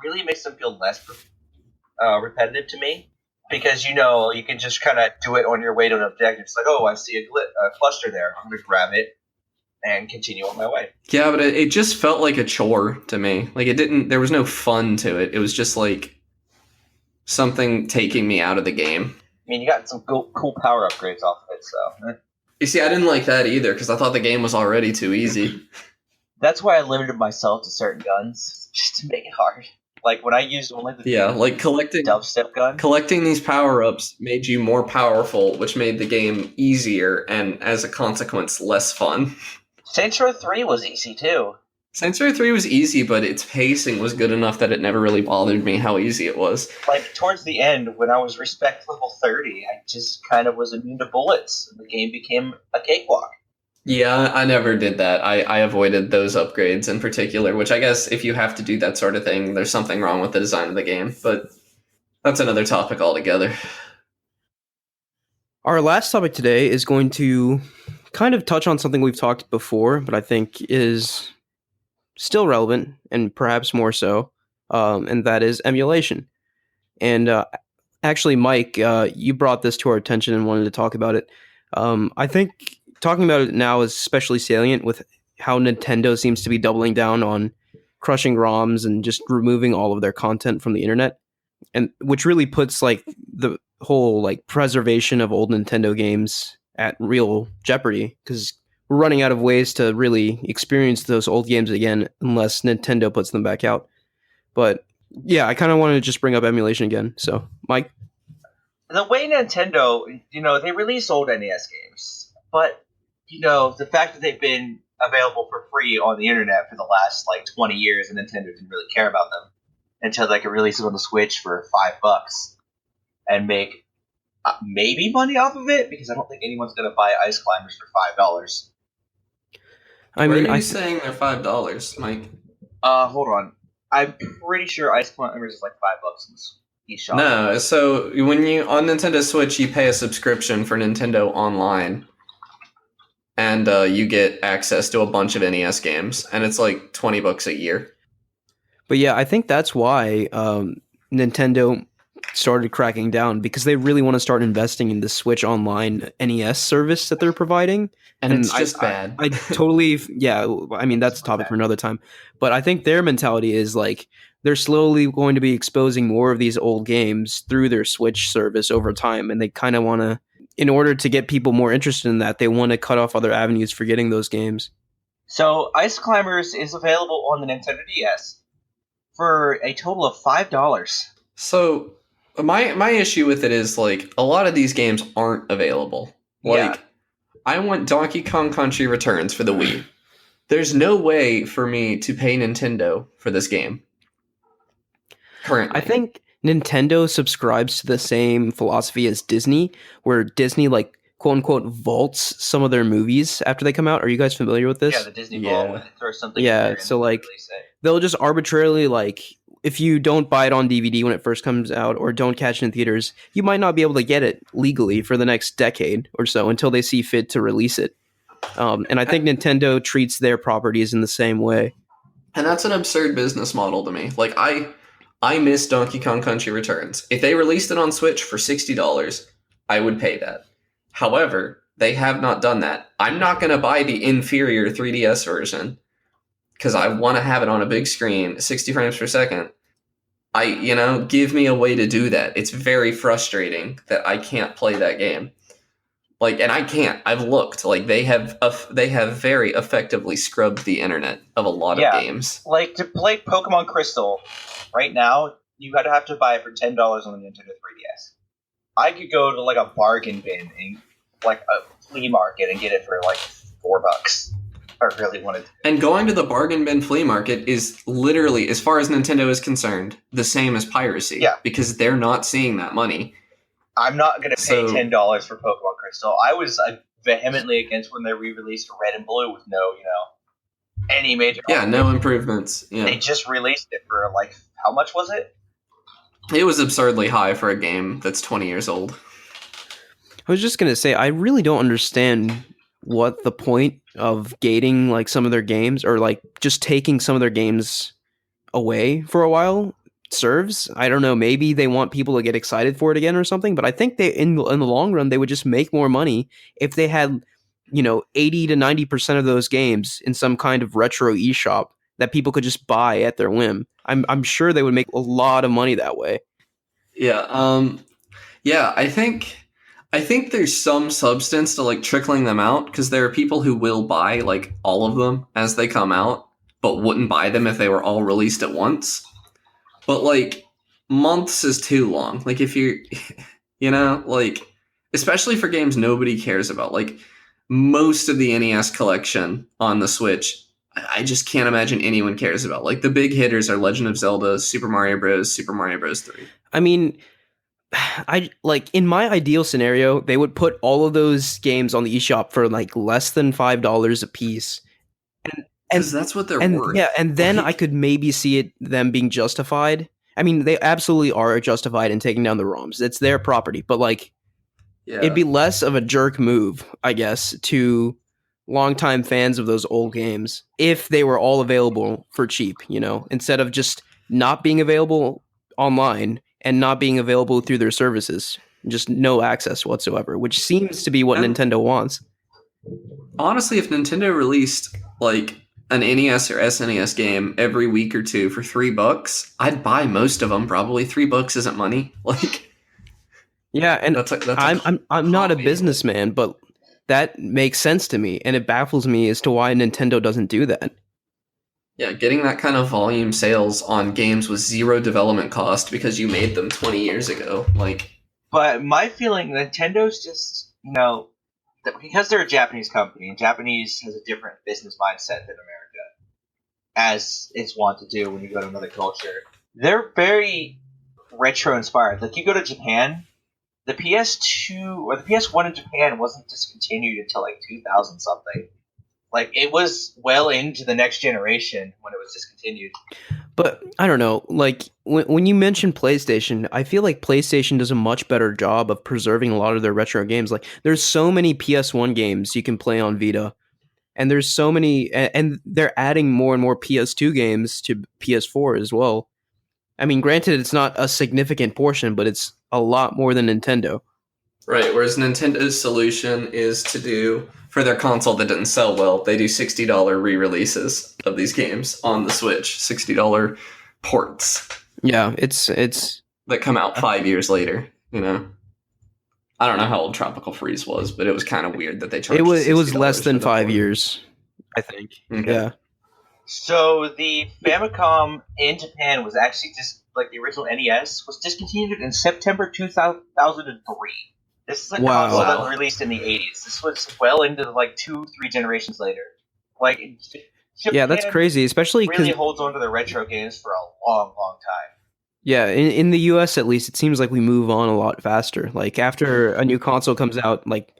really makes them feel less repetitive to me. Because, you can just kind of do it on your way to an objective. It's like, oh, I see a cluster there. I'm going to grab it and continue on my way. Yeah, but it just felt like a chore to me. Like, there was no fun to it. It was just like something taking me out of the game. I mean, you got some cool power upgrades off of it, so. You see, I didn't like that either because I thought the game was already too easy. That's why I limited myself to certain guns, just to make it hard. Like, when I used only the Yeah, like dubstep gun. collecting these power-ups made you more powerful, which made the game easier and, as a consequence, less fun. Saints Row 3 was easy, too. Saints Row 3 was easy, but its pacing was good enough that it never really bothered me how easy it was. Like, towards the end, when I was respect level 30, I just kind of was immune to bullets, and the game became a cakewalk. Yeah, I never did that. I avoided those upgrades in particular, which I guess if you have to do that sort of thing, there's something wrong with the design of the game, but that's another topic altogether. Our last topic today is going to kind of touch on something we've talked before, but I think is still relevant and perhaps more so, and that is emulation. And actually, Mike, you brought this to our attention and wanted to talk about it. I think talking about it now is especially salient with how Nintendo seems to be doubling down on crushing ROMs and just removing all of their content from the internet, and which really puts like the whole like preservation of old Nintendo games at real jeopardy because we're running out of ways to really experience those old games again unless Nintendo puts them back out. But yeah, I kind of wanted to just bring up emulation again. So, Mike? The way Nintendo, they release old NES games, but, the fact that they've been available for free on the internet for the last, 20 years and Nintendo didn't really care about them, until they could release it on the Switch for $5 and make maybe money off of it, because I don't think anyone's going to buy Ice Climbers for $5. I Where mean, are you saying they're $5, Mike? Hold on. I'm pretty sure Ice Climbers is like $5 in the eShop. No, so when you on Nintendo Switch, you pay a subscription for Nintendo Online, and you get access to a bunch of NES games, and it's like $20 a year. but yeah, I think that's why Nintendo started cracking down, because they really want to start investing in the Switch Online NES service that they're providing. And it's just bad. I totally, yeah. I mean, that's a topic for another time. But I think their mentality is like they're slowly going to be exposing more of these old games through their Switch service over time, and they kind of want to, in order to get people more interested in that, they want to cut off other avenues for getting those games. So Ice Climbers is available on the Nintendo DS for a total of $5. So my issue with it is like a lot of these games aren't available. Like I want Donkey Kong Country Returns for the Wii. There's no way for me to pay Nintendo for this game currently. I think Nintendo subscribes to the same philosophy as Disney, where Disney, like, quote unquote, vaults some of their movies after they come out. Are you guys familiar with this? Yeah, the Disney Vault, when they throw something in Yeah, there and so like release it. they'll just arbitrarily, like, if you don't buy it on DVD when it first comes out or don't catch it in theaters, you might not be able to get it legally for the next decade or so until they see fit to release it. And I think Nintendo treats their properties in the same way. And that's an absurd business model to me. Like I miss Donkey Kong Country Returns. If they released it on Switch for $60, I would pay that. However, they have not done that. I'm not going to buy the inferior 3DS version because I want to have it on a big screen, 60 frames per second. Give me a way to do that. It's very frustrating that I can't play that game. Like, and I can't. I've looked. Like, they have very effectively scrubbed the internet of a lot of games. Like, to play Pokemon Crystal right now, you gotta have to buy it for $10 on the Nintendo 3DS. I could go to like a bargain bin in like a flea market and get it for like $4. If I really wanted to. And going to the bargain bin flea market is literally, as far as Nintendo is concerned, the same as piracy. Yeah. Because they're not seeing that money. I'm not going to pay $10 for Pokemon Crystal. I was vehemently against when they re-released Red and Blue with no, any major... Yeah, no improvements. Yeah. They just released it for, like, how much was it? It was absurdly high for a game that's 20 years old. I was just going to say, I really don't understand what the point of gating, like, some of their games, or, like, just taking some of their games away for a while serves. I don't know, maybe they want people to get excited for it again or something, but I think they in the long run they would just make more money if they had 80 to 90% of those games in some kind of retro eShop that people could just buy at their whim. I'm sure they would make a lot of money that way. Yeah, I think there's some substance to like trickling them out, because there are people who will buy like all of them as they come out but wouldn't buy them if they were all released at once. But, like, months is too long. Like, if you're, like, especially for games nobody cares about. Like, most of the NES collection on the Switch, I just can't imagine anyone cares about. Like, the big hitters are Legend of Zelda, Super Mario Bros., Super Mario Bros. 3. I mean, in my ideal scenario, they would put all of those games on the eShop for, like, less than $5 a piece. Because that's what they're worth. Yeah, and then I could maybe see them being justified. I mean, they absolutely are justified in taking down the ROMs. It's their property. But, like, it'd be less of a jerk move, I guess, to longtime fans of those old games if they were all available for cheap, instead of just not being available online and not being available through their services. Just no access whatsoever, which seems to be what Nintendo wants. Honestly, if Nintendo released, like, an NES or SNES game every week or two for $3, I'd buy most of them. Probably $3 isn't money. Like, yeah, and I'm not a businessman, but that makes sense to me, and it baffles me as to why Nintendo doesn't do that. Yeah, getting that kind of volume sales on games with zero development cost because you made them 20 years ago, like. But my feeling, Nintendo's just because they're a Japanese company, and Japanese has a different business mindset than America, as it's wont to do when you go to another culture. They're very retro inspired. Like you go to Japan, the PS2 or the PS1 in Japan wasn't discontinued until like 2000 something. Like it was well into the next generation when it was discontinued. But I don't know, like when you mention PlayStation, I feel like PlayStation does a much better job of preserving a lot of their retro games. Like there's so many PS1 games you can play on Vita, and there's so many, and they're adding more and more PS2 games to PS4 as well. I mean, granted, it's not a significant portion, but it's a lot more than Nintendo. Right, whereas Nintendo's solution is to do, for their console that didn't sell well, they do $60 re-releases of these games on the Switch, $60 ports Yeah, it's that come out 5 years later, you know? I don't know how old Tropical Freeze was, but it was kind of weird that they charged it was $60 less than for the 5 years, I think. Okay. Yeah. So the Famicom in Japan was actually just like the original NES was discontinued in September 2003. This is a Wow. console that was released in the 80s. This was well into like 2-3 generations later. Like Yeah, that's Japan crazy, especially because really holds on to their retro games for a long, long time. yeah, in the US at least, it seems like we move on a lot faster. Like after a new console comes out, like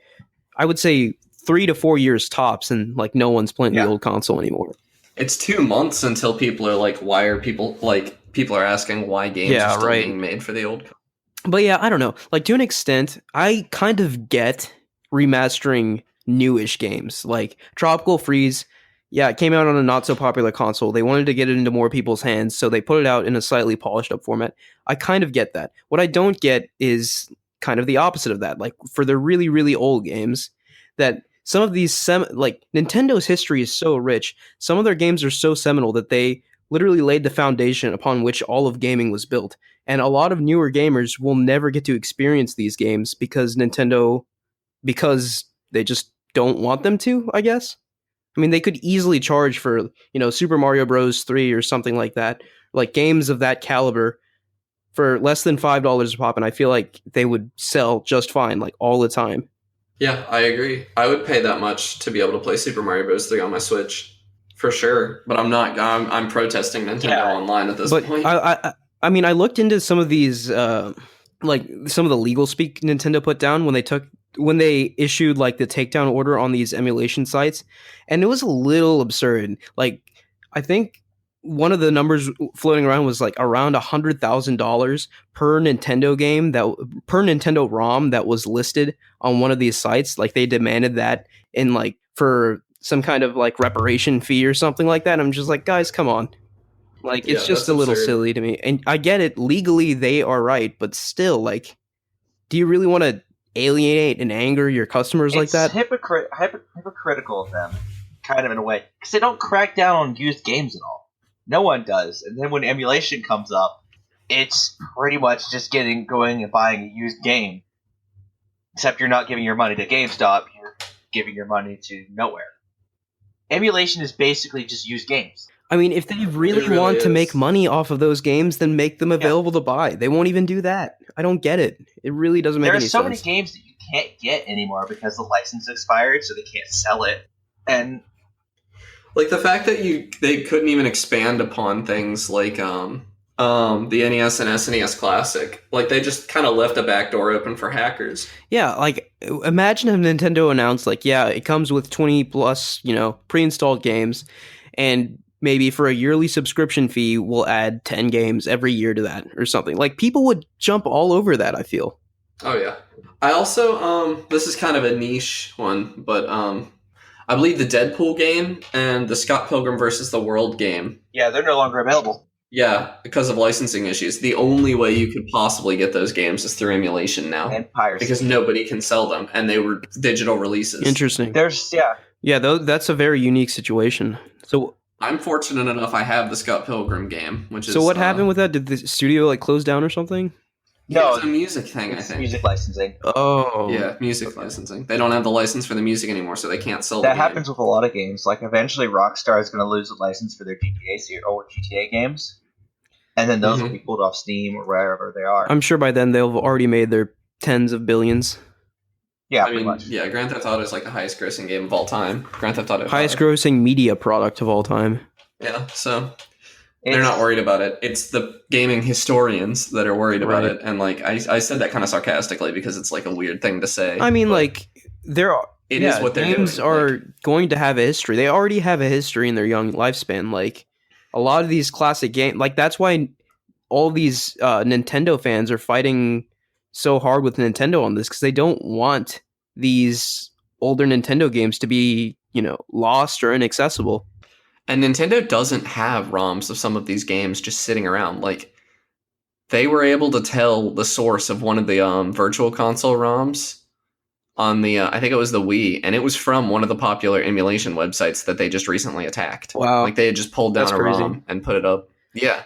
I would say 3 to 4 years tops, and like no one's playing the Yeah. old console anymore. It's 2 months until people are like, why are people, like, people are asking why games Yeah, are still right. being made for the old console. But yeah, I don't know. Like to an extent, I kind of get remastering newish games. Like Tropical Freeze, yeah, it came out on a not so popular console. They wanted to get it into more people's hands, so they put it out in a slightly polished up format. I kind of get that. What I don't get is kind of the opposite of that. Like for the really, really old games, that some of these like Nintendo's history is so rich. Some of their games are so seminal that they literally laid the foundation upon which all of gaming was built. And a lot of newer gamers will never get to experience these games because they just don't want them to, I guess. I mean, they could easily charge for, Super Mario Bros. 3 or something like that, like games of that caliber for less than $5 a pop, and I feel like they would sell just fine, like all the time. Yeah, I agree. I would pay that much to be able to play Super Mario Bros. 3 on my Switch, for sure. But I'm not. I'm protesting Nintendo Online at this But point. I mean, I looked into some of these, like some of the legal speak Nintendo put down when they issued like the takedown order on these emulation sites, and it was a little absurd. Like, I think one of the numbers floating around was like around $100,000 per Nintendo game per Nintendo ROM that was listed on one of these sites. Like they demanded that in like for some kind of like reparation fee or something like that. I'm just like, guys, come on. Like it's Yeah, just that's a little absurd. silly to me. And I get it, legally they are right, but still, like, do you really want to alienate and anger your customers like It's that? hypocritical of them, kind of in a way, because they don't crack down on used games at all. No one does. And then when emulation comes up, it's pretty much just going and buying a used game. Except you're not giving your money to GameStop, you're giving your money to nowhere. Emulation is basically just used games. I mean, if they really, really want to is. make money off of those games, then make them available to buy. They won't even do that. I don't get it. It really doesn't make There are any so sense. many games that you can't get anymore because the license expired, so they can't sell it. And Like the fact that they couldn't even expand upon things like the NES and SNES Classic. Like they just kind of left a back door open for hackers. Yeah, like imagine if Nintendo announced like, yeah, it comes with 20 plus, pre-installed games, and maybe for a yearly subscription fee, we'll add 10 games every year to that or something. Like people would jump all over that, I feel. Oh yeah. I also this is kind of a niche one, but I believe the Deadpool game and the Scott Pilgrim versus the World game. yeah, they're no longer available. Yeah, because of licensing issues. The only way you could possibly get those games is through emulation now. And piracy. Because nobody can sell them, and they were digital releases. Interesting. Yeah, That's a very unique situation. So I'm fortunate enough I have the Scott Pilgrim game, which is... So what happened with that? Did the studio like close down or something? No, it's a music thing, I it's think. music licensing. Oh, Yeah, music licensing. They don't have the license for the music anymore, so they can't sell That the game. happens with a lot of games. Like eventually, Rockstar is going to lose the license for their GTA games, and then those will be pulled off Steam or wherever they are. I'm sure by then they'll have already made their tens of billions. Yeah, I pretty mean, much. yeah, Grand Theft Auto is like the highest grossing game of all time. Grand Theft Auto 5. Highest grossing media product of all time. Yeah, so They're not It's worried about it. It's the gaming historians that are worried about Right. it. And like I said that kind of sarcastically because it's like a weird thing to say, I mean, but like there are, it is yeah, what they're games doing. Like, are going to have a history. They already have a history in their young lifespan. Like a lot of these classic games, like that's why all these Nintendo fans are fighting so hard with Nintendo on this because they don't want these older Nintendo games to be, lost or inaccessible. and Nintendo doesn't have ROMs of some of these games just sitting around. Like, they were able to tell the source of one of the virtual console ROMs on the I think it was the Wii, and it was from one of the popular emulation websites that they just recently attacked. Wow, Like they had just pulled down that's a crazy. ROM and put it up. Yeah,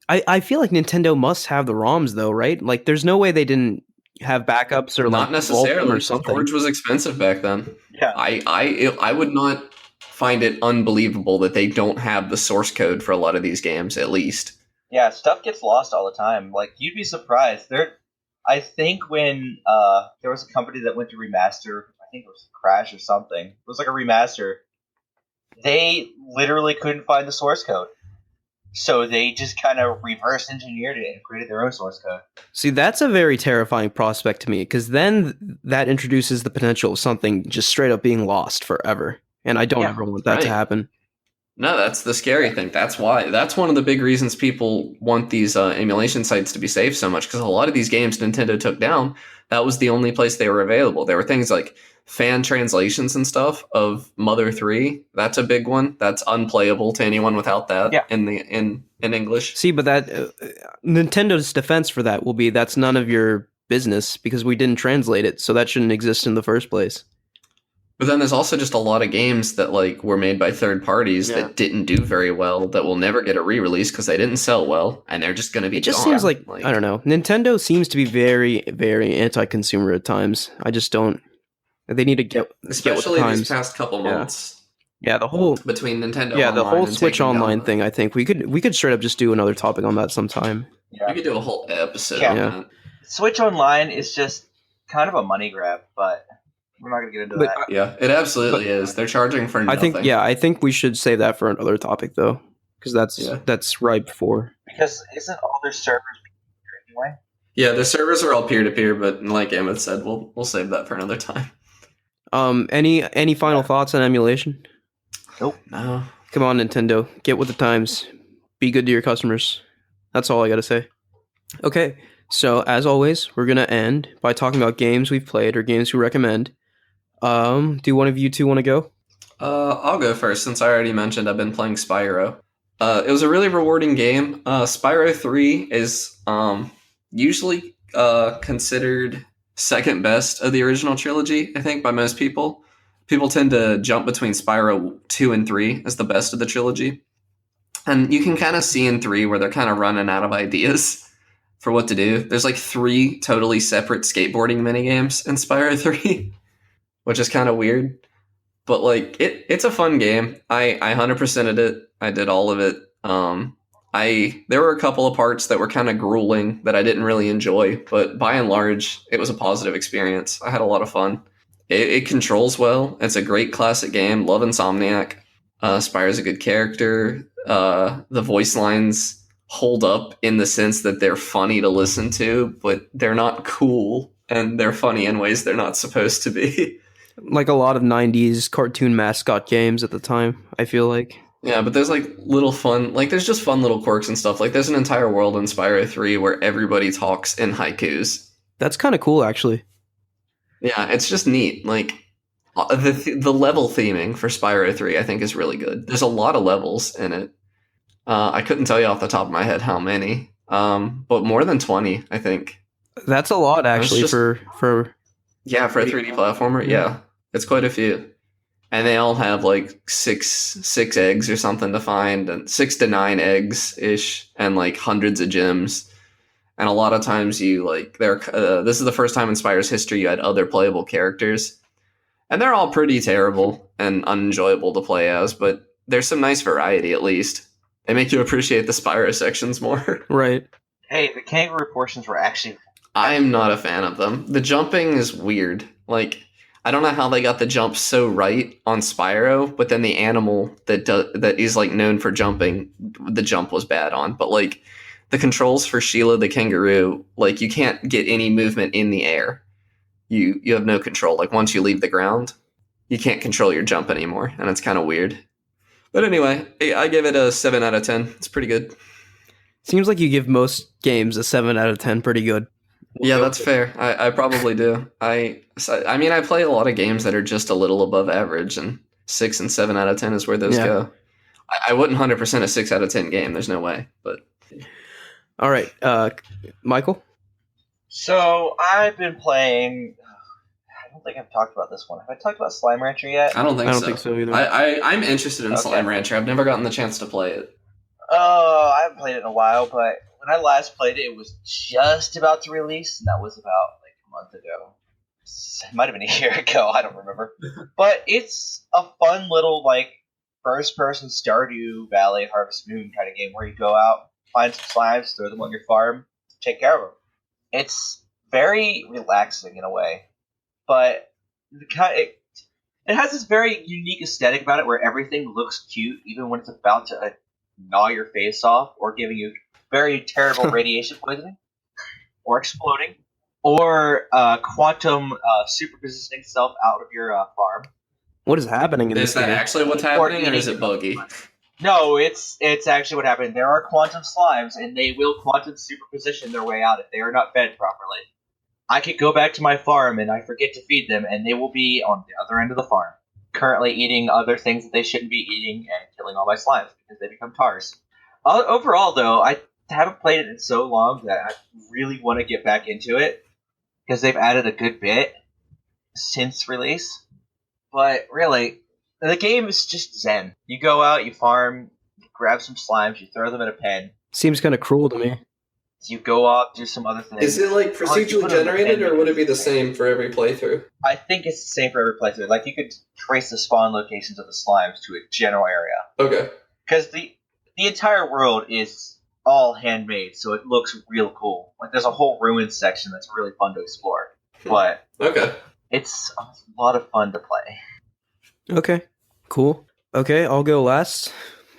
I feel like Nintendo must have the ROMs though, right? Like, there's no way they didn't have backups or like not vault them or necessarily. something. Storage was expensive back then. yeah, I would not find it unbelievable that they don't have the source code for a lot of these games at least. yeah. Stuff gets lost all the time. Like you'd be surprised. I think when there was a company that went to remaster, I think it was Crash or something. It was like a remaster. They literally couldn't find the source code, so they just kind of reverse engineered it and created their own source code. See, that's a very terrifying prospect to me because then that introduces the potential of something just straight up being lost forever. And I don't Yeah, ever want that to right. happen. No, that's the scary thing. That's why. That's one of the big reasons people want these emulation sites to be safe so much because a lot of these games Nintendo took down, that was the only place they were available. There were things like fan translations and stuff of Mother 3. That's a big one. That's unplayable to anyone without that yeah, in English. See, but that Nintendo's defense for that will be that's none of your business because we didn't translate it, so that shouldn't exist in the first place. But then there's also just a lot of games that like were made by third parties Yeah. that didn't do very well that will never get a re-release because they didn't sell well and they're just going to be It just gone. seems like I don't know. Nintendo seems to be very, very anti-consumer at times. I just don't. They need to get with the especially these times. past couple Yeah. months Yeah, the whole between Nintendo yeah, the Online whole and Switch taking down Online the- thing. I think we could straight up just do another topic on that sometime. We yeah. could do a whole episode Yeah. on Yeah. that. Switch Online is just kind of a money grab, but we're not gonna get into But that. Yeah, it absolutely is. They're charging for I nothing. think I think we should save that for another topic though, because Yeah. that's ripe for. Because isn't all their servers anyway? Yeah, the servers are all peer to peer, but like Emmett said, we'll save that for another time. Any final thoughts on emulation? Nope. No. Come on, Nintendo, get with the times. Be good to your customers. That's all I gotta say. Okay, so as always, we're gonna end by talking about games we've played or games we recommend. Do one of you two want to go? I'll go first since I already mentioned I've been playing Spyro. It was a really rewarding game. Spyro 3 is usually considered second best of the original trilogy, I think, by most people. People tend to jump between Spyro 2 and 3 as the best of the trilogy. And you can kind of see in 3 where they're kind of running out of ideas for what to do. There's like 3 totally separate skateboarding minigames in Spyro 3, which is kind of weird. But like it's a fun game. I 100%ed it. I did all of it. There were a couple of parts that were kind of grueling that I didn't really enjoy, but by and large, it was a positive experience. I had a lot of fun. It controls well. It's a great classic game. Love Insomniac. Spyro's a good character. The voice lines hold up in the sense that they're funny to listen to, but they're not cool, and they're funny in ways they're not supposed to be. Like a lot of '90s cartoon mascot games at the time, I feel like. Yeah, but there's like little fun, like there's just fun little quirks and stuff. Like there's an entire world in Spyro 3 where everybody talks in haikus. That's kind of cool, actually. Yeah, it's just neat. Like the level theming for Spyro 3 I think is really good. There's a lot of levels in it. I couldn't tell you off the top of my head how many. But more than 20, I think. That's a lot, actually, just- for Yeah, for a 3D platformer, yeah. It's quite a few. And they all have like six eggs or something to find, and 6 to 9 eggs ish, and like hundreds of gems. And a lot of times you like this is the first time in Spyro's history you had other playable characters, and they're all pretty terrible and unenjoyable to play as, but there's some nice variety at least. They make you appreciate the Spyro sections more. right. Hey, the kangaroo portions were actually I'm not a fan of them. The jumping is weird. Like, I don't know how they got the jump so right on Spyro, but then the animal that is like known for jumping, the jump was bad on. But like the controls for Sheila the kangaroo, like you can't get any movement in the air. You have no control. Like once you leave the ground, you can't control your jump anymore, and it's kind of weird. But anyway, I give it a 7 out of 10. It's pretty good. Seems like you give most games a 7 out of 10 pretty good. Yeah, that's fair. I probably do. I mean, I play a lot of games that are just a little above average, and 6 and 7 out of 10 is where those Yeah. go. I wouldn't 100% a 6 out of 10 game. There's no way. But All right, Michael? So I've been playing. I don't think I've talked about this one. Have I talked about Slime Rancher yet? I don't think I don't so. think so either. I'm interested in Okay. Slime Rancher. I've never gotten the chance to play it. Oh, I haven't played it in a while, but when I last played it, it was just about to release, and that was about like a month ago. It might have been a year ago. I don't remember. But it's a fun little like first-person Stardew Valley Harvest Moon kind of game where you go out, find some slimes, throw them on your farm, take care of them. It's very relaxing in a way, but it has this very unique aesthetic about it where everything looks cute, even when it's about to gnaw your face off or giving you very terrible radiation poisoning or exploding or quantum superpositioning itself out of your farm. What is happening in Is this that game? actually what's happening, or is it buggy? No, it's actually what happened. There are quantum slimes, and they will quantum superposition their way out if they are not fed properly. I could go back to my farm and I forget to feed them, and they will be on the other end of the farm, currently eating other things that they shouldn't be eating and killing all my slimes because they become tars. Overall, though, I haven't played it in so long that I really want to get back into it because they've added a good bit since release. But really, the game is just zen. You go out, you farm, you grab some slimes, you throw them in a pen. Seems kind of cruel to me. You go off, do some other things. Is it like you procedurally put it in the generated, pen or would it be the because- same for every playthrough? I think it's the same for every playthrough. Like, you could trace the spawn locations of the slimes to a general area. Okay. Because the entire world is all handmade, so it looks real cool. Like, there's a whole ruins section that's really fun to explore. But Okay. it's a lot of fun to play. Okay, cool. Okay, I'll go last.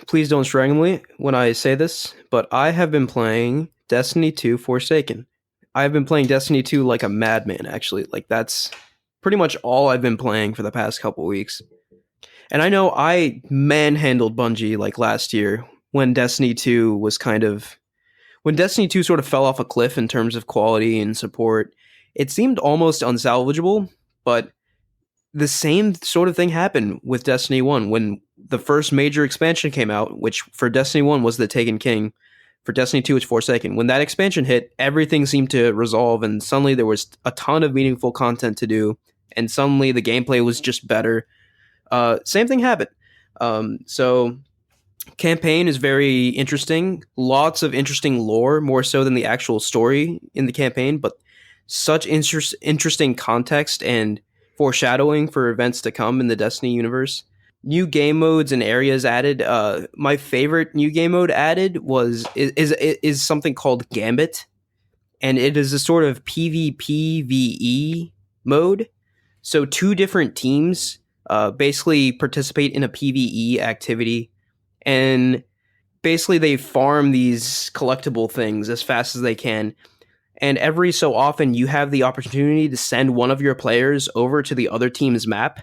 Please don't strangle me when I say this, but I have been playing Destiny 2 Forsaken. I've been playing Destiny 2 like a madman, actually. Like, that's pretty much all I've been playing for the past couple weeks. And I know I manhandled Bungie like last year when Destiny 2 was when Destiny 2 sort of fell off a cliff in terms of quality and support. It seemed almost unsalvageable, but the same sort of thing happened with Destiny 1 when the first major expansion came out, which for Destiny 1 was the Taken King. For Destiny 2, it's Forsaken. When that expansion hit, everything seemed to resolve, and suddenly there was a ton of meaningful content to do, and suddenly the gameplay was just better. Same thing happened. So campaign is very interesting. Lots of interesting lore, more so than the actual story in the campaign, but such interesting context and foreshadowing for events to come in the Destiny universe. New game modes and areas added. My favorite new game mode added is something called Gambit, and it is a sort of PvPvE mode. So two different teams basically participate in a PvE activity, and basically they farm these collectible things as fast as they can. And every so often, you have the opportunity to send one of your players over to the other team's map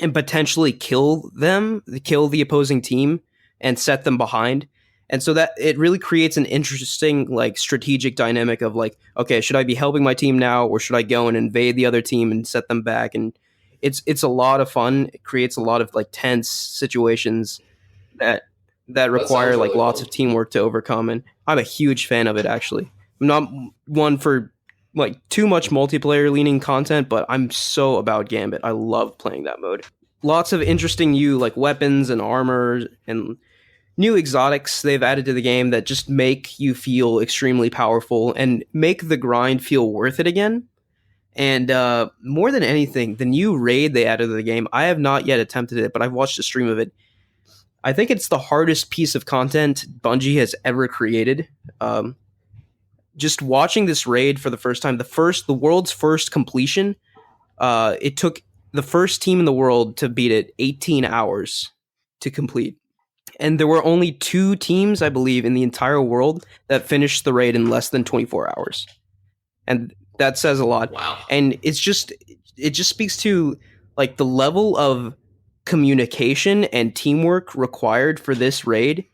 and potentially kill the opposing team, and set them behind. And so that it really creates an interesting like strategic dynamic of like, okay, should I be helping my team now, or should I go and invade the other team and set them back? And it's a lot of fun. It creates a lot of like tense situations that require sounds like really lots fun. of teamwork to overcome. And I'm a huge fan of it, actually. I'm not one for like too much multiplayer leaning content, but I'm so about Gambit. I love playing that mode. Lots of interesting new like weapons and armor and new exotics they've added to the game that just make you feel extremely powerful and make the grind feel worth it again. And more than anything, the new raid they added to the game, I have not yet attempted it, but I've watched a stream of it. I think it's the hardest piece of content Bungie has ever created. Just watching this raid for the first time, the world's first completion, It took the first team in the world to beat it 18 hours to complete. And there were only 2 teams, I believe, in the entire world that finished the raid in less than 24 hours. And that says a lot. Wow. And it just speaks to like the level of communication and teamwork required for this raid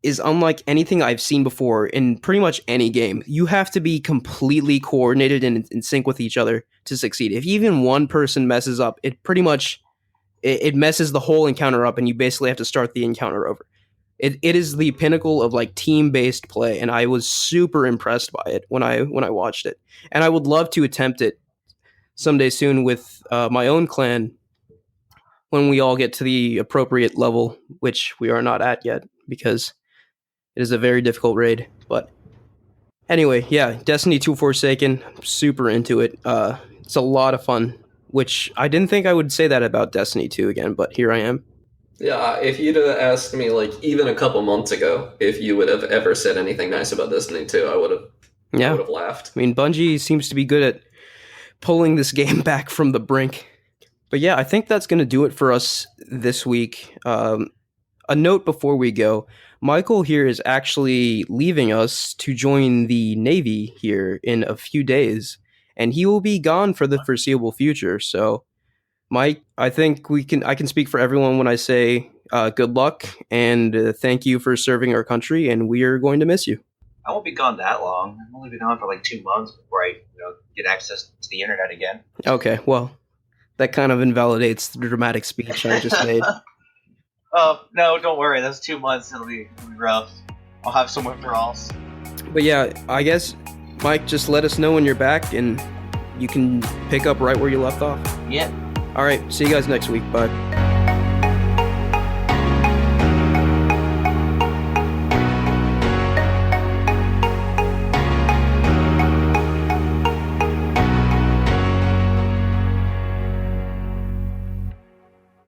is unlike anything I've seen before in pretty much any game. You have to be completely coordinated and in sync with each other to succeed. If even one person messes up, it pretty much it messes the whole encounter up, and you basically have to start the encounter over. It is the pinnacle of like team-based play, and I was super impressed by it when I watched it. And I would love to attempt it someday soon with my own clan when we all get to the appropriate level, which we are not at yet because it is a very difficult raid. But anyway, yeah, Destiny 2 Forsaken, super into it. It's a lot of fun, which I didn't think I would say that about Destiny 2 again, but here I am. Yeah, if you'd have asked me, like, even a couple months ago, if you would have ever said anything nice about Destiny 2, I would have laughed. I mean, Bungie seems to be good at pulling this game back from the brink. But yeah, I think that's going to do it for us this week. A note before we go. Michael here is actually leaving us to join the Navy here in a few days, and he will be gone for the foreseeable future. So, Mike, I think I can speak for everyone when I say good luck and thank you for serving our country, and we are going to miss you. I won't be gone that long. I've only been gone for like 2 months before I get access to the internet again. Okay, well, that kind of invalidates the dramatic speech I just made. Oh, no, don't worry. That's 2 months. It'll be rough. I'll have some withdrawals. But yeah, I guess, Mike, just let us know when you're back, and you can pick up right where you left off. Yep. All right, see you guys next week. Bye.